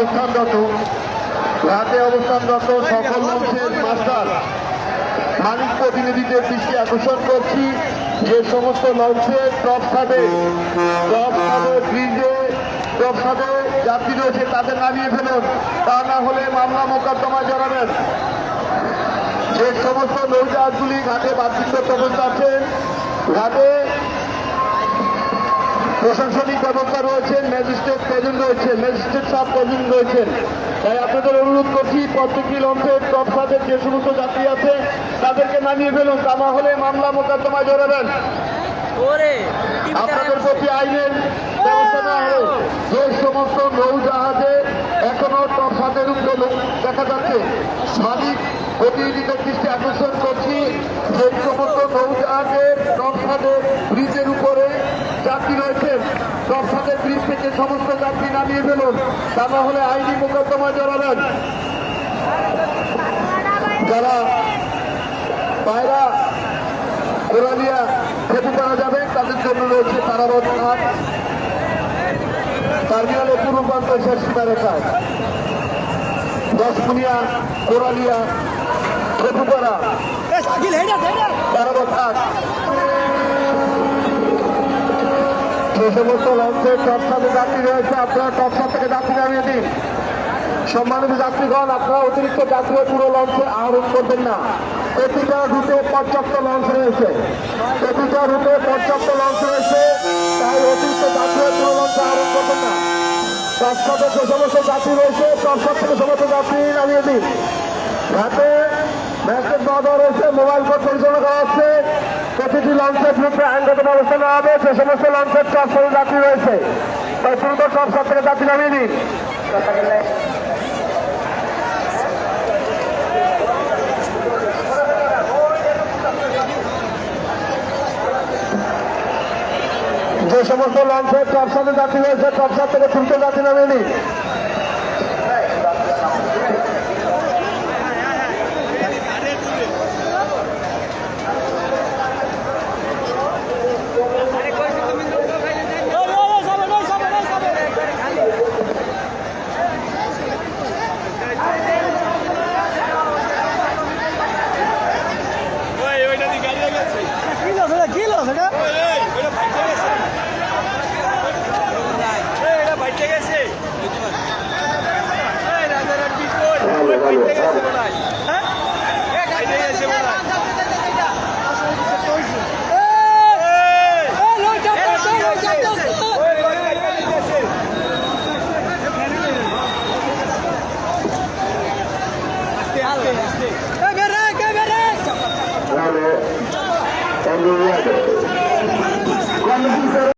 অবস্থানরত সকল লঞ্চের মাস্টার মালিক প্রতিনিধিদের দৃষ্টি আকর্ষণ করছি, যে সমস্ত লঞ্চে টপ খাবে ব্রিজে টপ খাবে যাত্রী রয়েছে তাদের নামিয়ে ফেলুন, তা না হলে মামলা মোকদ্দমায় জড়াবেন। যে সমস্ত নৌজাহাজগুলি ঘাটে বাধ্যগত অবস্থা আছেন, ঘাটে প্রশাসনিক ব্যবস্থা রয়েছেন, ম্যাজিস্ট্রেট প্রেজেন্ট রয়েছেন, ম্যাজিস্ট্রেট সাহেব প্রেজেন্ট রয়েছেন। তাই আপনাদের অনুরোধ করছি প্রত্যেকটি লঞ্চের টপ খাদের যে সমস্ত যাত্রী আছে তাদেরকে নামিয়ে ফেলুন, তা না হলে মামলা মোকদ্দমায় জড়াবেন। আপনাদের প্রতি আইনের ব্যবস্থা নেওয়া হলো। যে সমস্ত নৌজাহাজে এখনো টপ খাদের উপরে দেখা যাচ্ছে, মালিক প্রতিনিধিদের দৃষ্টি আকর্ষণ করছি, যে সমস্ত নৌজাহাজে টপ খাদের ব্রিজের উপরে যাত্রী রয়েছেন, টপ খাদের ব্রিজ থেকে সমস্ত যাত্রী নামিয়ে ফেলুন, তা না হলে আইনি মোকদ্দমায় জড়াবেন। যারা পায়রা কোরালিয়া খেতে পারা যাবে তাদের জন্য রয়েছে তারাবত ঘাট, টার্মিনালের পূর্ব প্রান্ত শেষ সীমারেখায় দশকুনিয়া কোরালিয়া খেপুপাড়া তারাবত ঘাট। যে সমস্ত লঞ্চের টপসাতে যাত্রী রয়েছে আপনারা টপসা থেকে যাত্রী নামিয়ে দিন। সম্মানিত যাত্রীগণ, আপনারা অতিরিক্ত যাত্রী পুরো লঞ্চে আহরণ করবেন না। প্রতিটা রুটে পর্যাপ্ত লঞ্চ রয়েছে, প্রতিটা রুটে পর্যাপ্ত লঞ্চ রয়েছে, তাই অতিরিক্ত যাত্রী পুরো লঞ্চে আহরণ করবেন না। টপসাতে যে সমস্ত যাত্রী রয়েছে টপসা থেকে সমস্ত যাত্রী নামিয়ে দিন। ঘাটে ম্যাসেজ দেওয়া রয়েছে, মোবাইল কোড পরিচালনা করা হচ্ছে। প্রতিটি লঞ্চের গ্রুপে আইনগত ব্যবস্থা নেওয়া হবে। যে সমস্ত লঞ্চের টপসাতে যাত্রী রয়েছে তাই দ্রুত টপসা থেকে যাত্রী নামিয়ে দিন। যে সমস্ত লঞ্চের টপসাতে যাত্রী রয়েছে টপসা থেকে দ্রুত যাত্রী নামিয়ে দিন।